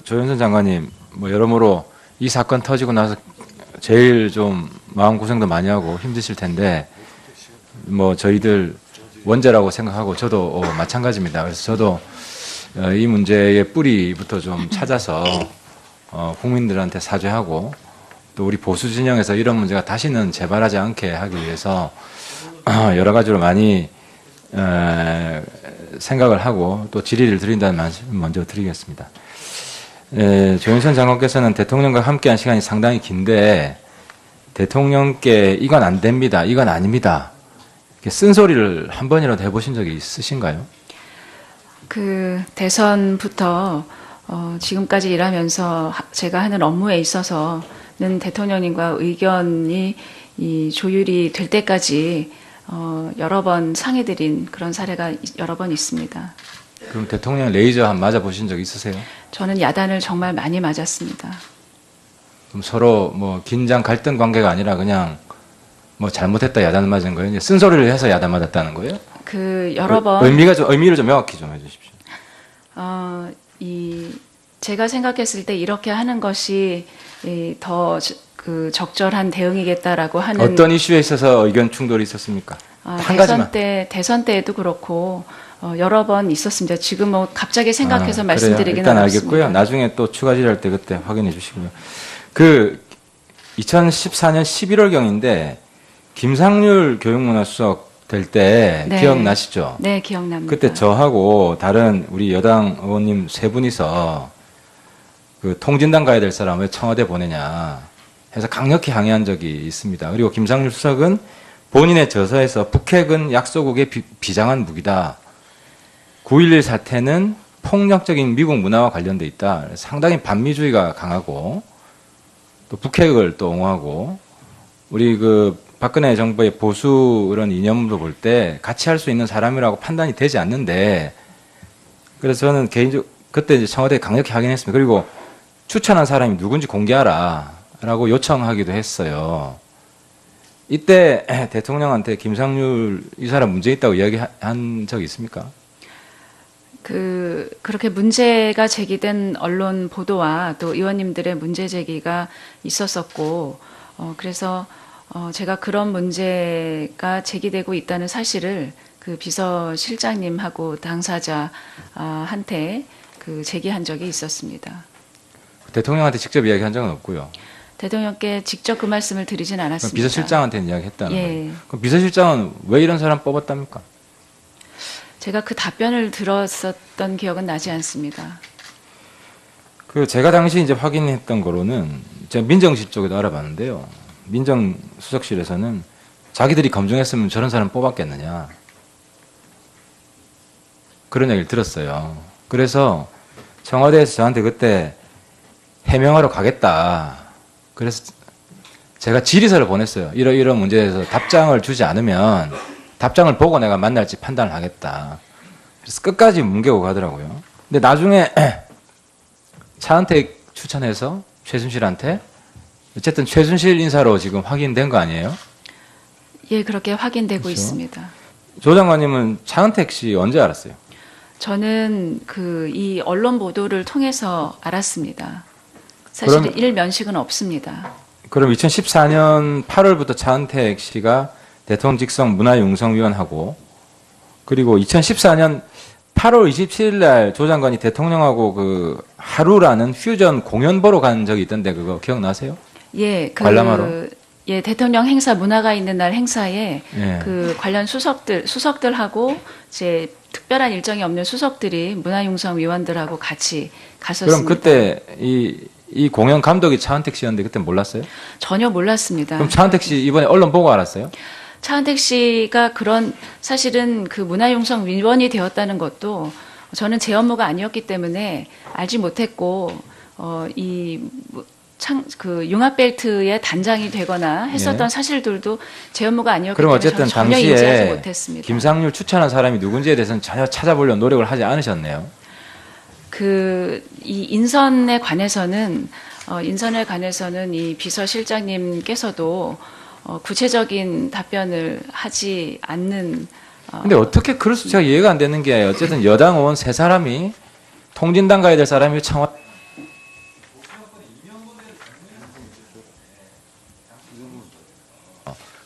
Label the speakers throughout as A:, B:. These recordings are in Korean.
A: 조현선 장관님, 뭐 여러모로 이 사건 터지고 나서 제일 좀 마음고생도 많이 하고 힘드실 텐데, 뭐 저희들 원죄라고 생각하고 저도 마찬가지입니다. 그래서 저도 이 문제의 뿌리부터 좀 찾아서 국민들한테 사죄하고 또 우리 보수 진영에서 이런 문제가 다시는 재발하지 않게 하기 위해서 여러 가지로 많이 생각을 하고 또 질의를 드린다는 말씀 먼저 드리겠습니다. 조윤선 장관께서는 대통령과 함께한 시간이 상당히 긴데 대통령께 이건 안 됩니다, 이건 아닙니다, 이렇게 쓴소리를 한 번이라도 해보신 적이 있으신가요?
B: 그 대선부터 지금까지 일하면서 제가 하는 업무에 있어서는 대통령님과 의견이 조율이 될 때까지 여러 번 상의드린 그런 사례가 여러 번 있습니다.
A: 그럼 대통령 레이저 한 맞아 보신 적 있으세요?
B: 저는 야단을 정말 많이 맞았습니다.
A: 그럼 서로 뭐 긴장 갈등 관계가 아니라 그냥 뭐 잘못했다 야단을 맞은 거예요? 이제 쓴소리를 해서 야단 맞았다는 거예요?
B: 그 여러 번
A: 의미를 좀 명확히 좀 해주십시오.
B: 제가 생각했을 때 이렇게 하는 것이 더 적절한 대응이겠다라고 하는
A: 어떤 이슈에 있어서 의견 충돌이 있었습니까? 한 가지만.
B: 대선 때에도 그렇고 여러 번 있었습니다. 지금 뭐 갑자기 생각해서
A: 그래요?
B: 말씀드리기는
A: 일단
B: 어렵습니다.
A: 알겠고요. 나중에 또 추가 질의할 때 그때 확인해 주시고요. 그 2014년 11월경인데 김상률 교육문화수석 될 때
B: 네.
A: 기억나시죠?
B: 네, 기억납니다.
A: 그때 저하고 다른 우리 여당 의원님 세 분이서 그 통진당 가야 될 사람 왜 청와대 보내냐 해서 강력히 항의한 적이 있습니다. 그리고 김상률 수석은 본인의 저서에서 북핵은 약소국의 비장한 무기다. 9.11 사태는 폭력적인 미국 문화와 관련돼 있다. 상당히 반미주의가 강하고 또 북핵을 또 옹호하고 우리 그 박근혜 정부의 보수 그런 이념도 볼 때 같이 할 수 있는 사람이라고 판단이 되지 않는데, 그래서 저는 개인적으로 그때 이제 청와대에 강력히 확인했습니다. 그리고 추천한 사람이 누군지 공개하라라고 요청하기도 했어요. 이때 대통령한테 김상률 이 사람 문제 있다고 이야기한 적이 있습니까?
B: 그렇게 문제가 제기된 언론 보도와 또 의원님들의 문제 제기가 있었었고, 그래서 제가 그런 문제가 제기되고 있다는 사실을 그 비서실장님하고 당사자한테 제기한 적이 있었습니다.
A: 대통령한테 직접 이야기한 적은 없고요.
B: 대통령께 직접 그 말씀을 드리진 않았습니다.
A: 비서실장한테는 이야기했다는
B: 예.
A: 거예요. 그럼 비서실장은 왜 이런 사람 뽑았답니까?
B: 제가 그 답변을 들었었던 기억은 나지 않습니다.
A: 제가 당시 이제 확인했던 거로는 제가 민정실 쪽에도 알아봤는데요. 민정수석실에서는 자기들이 검증했으면 저런 사람 뽑았겠느냐, 그런 얘기를 들었어요. 그래서 청와대에서 저한테 그때 해명하러 가겠다. 그래서 제가 질의서를 보냈어요. 이런 문제에 대해서 답장을 주지 않으면 답장을 보고 내가 만날지 판단을 하겠다. 그래서 끝까지 뭉개고 가더라고요. 근데 나중에 차은택 추천해서 최순실한테 어쨌든 최순실 인사로 지금 확인된 거 아니에요?
B: 예, 그렇게 확인되고
A: 그렇죠.
B: 있습니다.
A: 조 장관님은 차은택 씨 언제 알았어요?
B: 저는 이 언론 보도를 통해서 알았습니다. 사실 일면식은 없습니다.
A: 그럼 2014년 8월부터 차은택 씨가 대통령 직속 문화융성위원하고, 그리고 2014년 8월 27일 날 조 장관이 대통령하고 그 하루라는 퓨전 공연 보러 간 적이 있던데 그거 기억나세요?
B: 예,
A: 관람하러?
B: 예, 대통령 행사 문화가 있는 날 행사에
A: 예.
B: 그 관련 수석들하고 이제 특별한 일정이 없는 수석들이 문화융성위원들하고 같이 갔었습니다.
A: 그럼 그때 이 공연 감독이 차은택 씨였는데 그때 몰랐어요?
B: 전혀 몰랐습니다.
A: 그럼 차은택 씨 이번에 언론 보고 알았어요?
B: 차은택 씨가 사실은 그 문화융성위원이 되었다는 것도 저는 제 업무가 아니었기 때문에 알지 못했고, 그 융합벨트의 단장이 되거나 했었던
A: 예.
B: 사실들도 제 업무가 아니었기
A: 그럼
B: 때문에
A: 어쨌든
B: 저는 전혀 인지하지
A: 당시에
B: 못했습니다.
A: 김상률 추천한 사람이 누군지에 대해서는 전혀 찾아보려는 노력을 하지 않으셨네요.
B: 이 인선에 관해서는 이 비서실장님께서도 구체적인 답변을 하지 않는.
A: 근데 어떻게 그럴 수, 제가 이해가 안 되는 게 어쨌든 여당 의원 세 사람이 통진당 가야 될 사람이 왜 청와대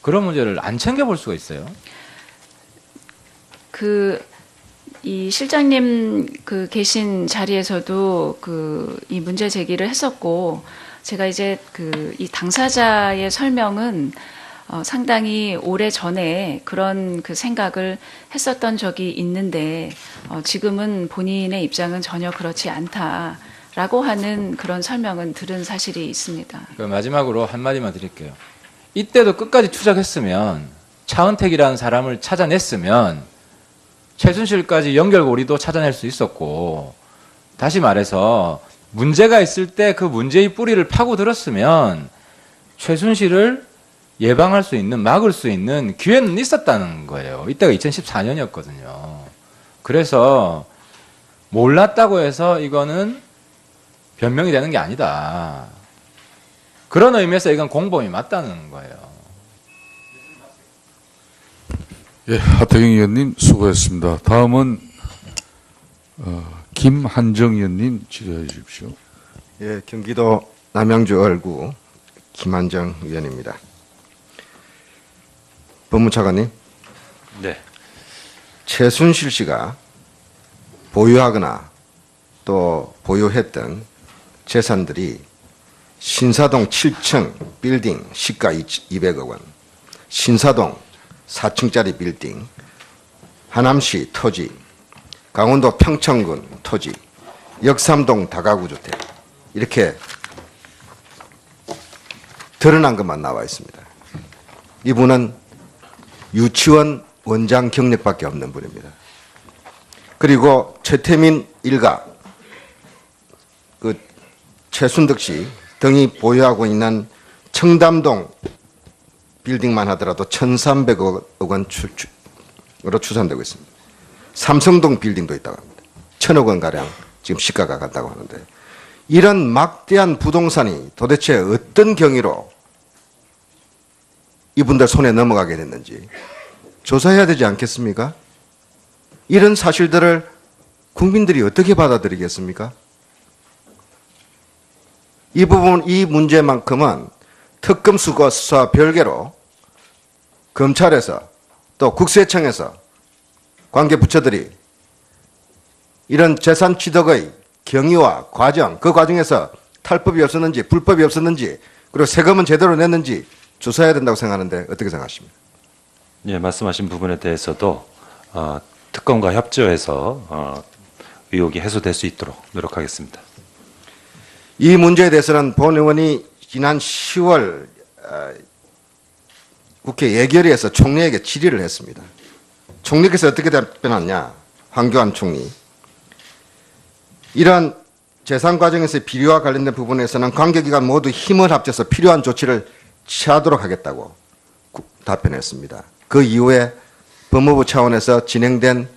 A: 그런 문제를 안 챙겨볼 수가 있어요.
B: 이 실장님 계신 자리에서도 이 문제 제기를 했었고, 제가 이제 이 당사자의 설명은 상당히 오래 전에 그런 생각을 했었던 적이 있는데, 지금은 본인의 입장은 전혀 그렇지 않다라고 하는 그런 설명은 들은 사실이 있습니다.
A: 마지막으로 한마디만 드릴게요. 이때도 끝까지 추적했으면 차은택이라는 사람을 찾아냈으면 최순실까지 연결고리도 찾아낼 수 있었고, 다시 말해서 문제가 있을 때 그 문제의 뿌리를 파고들었으면 최순실을 예방할 수 있는, 막을 수 있는 기회는 있었다는 거예요. 이때가 2014년이었거든요. 그래서 몰랐다고 해서 이거는 변명이 되는 게 아니다. 그런 의미에서 이건 공범이 맞다는 거예요.
C: 예, 하태경 의원님 수고했습니다. 다음은 김한정 의원님 질의해 주십시오.
D: 예, 경기도 남양주 얼구 김한정 의원입니다. 법무차관님,
E: 네.
D: 최순실 씨가 보유하거나 또 보유했던 재산들이 신사동 7층 빌딩 시가 200억 원, 신사동 4층짜리 빌딩, 하남시 토지, 강원도 평창군 토지, 역삼동 다가구 주택, 이렇게 드러난 것만 나와 있습니다. 이분은 유치원 원장 경력밖에 없는 분입니다. 그리고 최태민 일가, 최순득 씨 등이 보유하고 있는 청담동 빌딩만 하더라도 1,300억 원으로 추산되고 있습니다. 삼성동 빌딩도 있다고 합니다. 1,000억 원가량 지금 시가가 간다고 하는데, 이런 막대한 부동산이 도대체 어떤 경위로 이분들 손에 넘어가게 됐는지 조사해야 되지 않겠습니까? 이런 사실들을 국민들이 어떻게 받아들이겠습니까? 이 부분, 이 문제만큼은 특검 수사와 별개로 검찰에서 또 국세청에서 관계 부처들이 이런 재산 취득의 경위와 과정, 그 과정에서 탈법이 없었는지 불법이 없었는지, 그리고 세금은 제대로 냈는지 조사해야 된다고 생각하는데 어떻게 생각하십니까?
E: 예, 말씀하신 부분에 대해서도 특검과 협조해서 의혹이 해소될 수 있도록 노력하겠습니다.
D: 이 문제에 대해서는 본 의원이 지난 10월 국회 예결위에서 총리에게 질의를 했습니다. 총리께서 어떻게 답변하냐? 황교안 총리. 이런 재산 과정에서의 비리와 관련된 부분에서는 관계기관 모두 힘을 합쳐서 필요한 조치를 취하도록 하겠다고 답변했습니다. 그 이후에 법무부 차원에서 진행된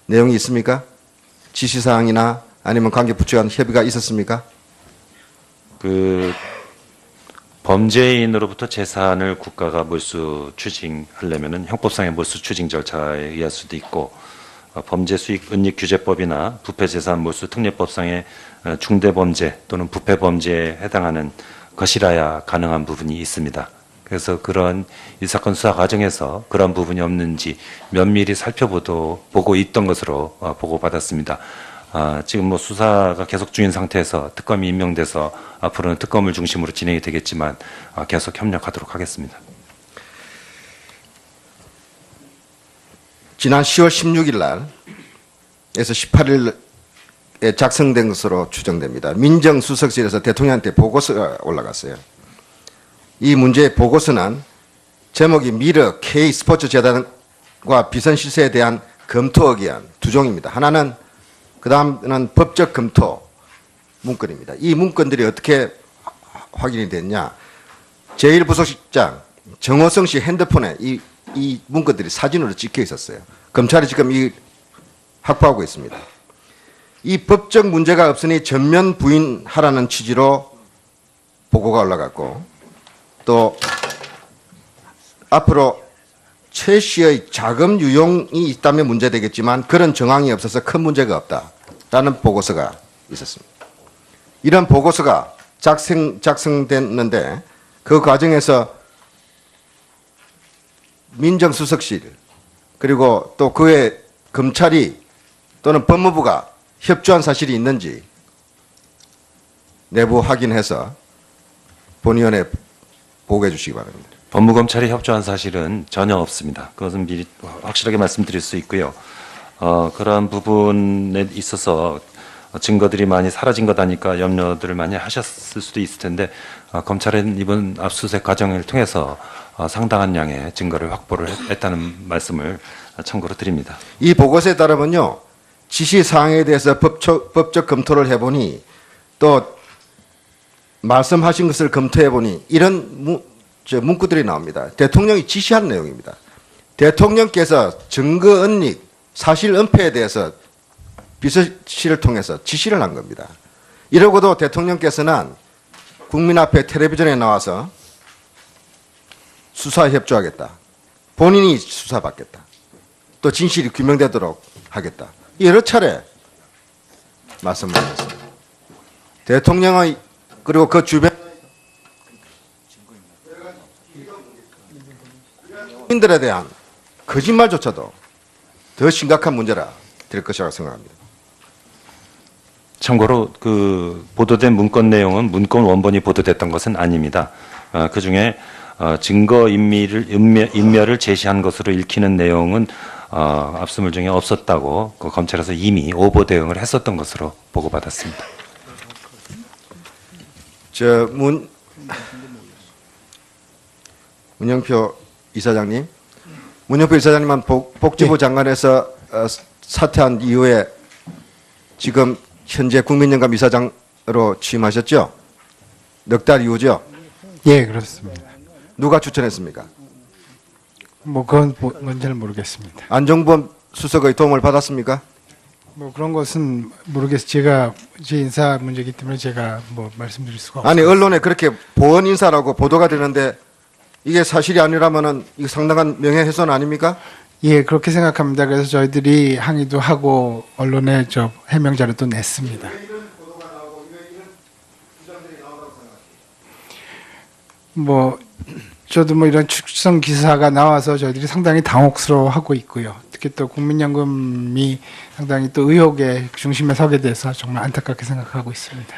D: 내용이 있습니까? 지시사항이나 아니면 관계부처 간 협의가 있었습니까?
E: 범죄인으로부터 재산을 국가가 몰수 추징하려면은 형법상의 몰수 추징 절차에 의할 수도 있고, 범죄 수익 은닉 규제법이나 부패재산 몰수 특례법상의 중대범죄 또는 부패범죄에 해당하는 것이라야 가능한 부분이 있습니다. 그래서 그런 이 사건 수사 과정에서 그런 부분이 없는지 면밀히 살펴보고 있던 것으로 보고받았습니다. 지금 수사가 계속 중인 상태에서 특검이 임명돼서 앞으로는 특검을 중심으로 진행이 되겠지만 계속 협력하도록 하겠습니다.
D: 지난 10월 16일 날에서 18일에 작성된 것으로 추정됩니다. 민정수석실에서 대통령한테 보고서가 올라갔어요. 이 문제의 보고서는 제목이 미르 K스포츠재단과 비선실세에 대한 검토 의견 두 종입니다. 하나는 그 다음은 법적 검토 문건입니다. 이 문건들이 어떻게 확인이 됐냐? 제1부속실장 정호성 씨 핸드폰에 이 문건들이 사진으로 찍혀 있었어요. 검찰이 지금 확보하고 있습니다. 이 법적 문제가 없으니 전면 부인하라는 취지로 보고가 올라갔고, 또 앞으로 최 씨의 자금 유용이 있다면 문제되겠지만 그런 정황이 없어서 큰 문제가 없다. 라는 보고서가 있었습니다. 이런 보고서가 작성됐는데 그 과정에서 민정수석실 그리고 또 그의 검찰이 또는 법무부가 협조한 사실이 있는지 내부 확인해서 본위원회에 보고해 주시기 바랍니다.
E: 법무검찰이 협조한 사실은 전혀 없습니다. 그것은 미리 확실하게 말씀드릴 수 있고요. 그러한 부분에 있어서 증거들이 많이 사라진 것 아니까 염려들을 많이 하셨을 수도 있을 텐데 검찰은 이번 압수수색 과정을 통해서 상당한 양의 증거를 확보를 했다는 말씀을 참고로 드립니다.
D: 이 보고서에 따르면요, 지시 사항에 대해서 법적 검토를 해보니 또 말씀하신 것을 검토해보니 이런 문구들이 나옵니다. 대통령이 지시한 내용입니다. 대통령께서 증거 은닉, 사실 은폐에 대해서 비서실을 통해서 지시를 한 겁니다. 이러고도 대통령께서는 국민 앞에 텔레비전에 나와서 수사에 협조하겠다. 본인이 수사받겠다. 또 진실이 규명되도록 하겠다. 여러 차례 말씀을 하셨습니다. 대통령의 그리고 그 주변 국민들에 대한 거짓말조차도 더 심각한 문제라 될 것이라고 생각합니다.
E: 참고로 그 보도된 문건 내용은 문건 원본이 보도됐던 것은 아닙니다. 그 중에 증거 인멸을 제시한 것으로 읽히는 내용은 압수물 중에 없었다고 그 검찰에서 이미 오보 대응을 했었던 것으로 보고받았습니다.
D: 문영표 이사장님, 문영표 이사장님은 복지부 장관에서 사퇴한 이후에 지금 현재 국민연금 이사장으로 취임하셨죠? 넉 달 이후죠?
F: 예, 그렇습니다.
D: 누가 추천했습니까?
F: 뭐 그건 뭔지는 모르겠습니다.
D: 안종범 수석의 도움을 받았습니까?
F: 뭐 그런 것은 모르겠어요. 제가 제 인사 문제이기 때문에 제가 뭐 말씀드릴 수가 없어요.
D: 아니 언론에 그렇게 보원 인사라고 보도가 되는데 이게 사실이 아니라면은 이거 상당한 명예훼손 아닙니까?
F: 예, 그렇게 생각합니다. 그래서 저희들이 항의도 하고 언론에 해명 자료도 냈습니다. 뭐 저도 뭐 이런 축성 기사가 나와서 저희들이 상당히 당혹스러워하고 있고요. 특히 또 국민연금이 상당히 또 의혹의 중심에 서게 돼서 정말 안타깝게 생각하고 있습니다.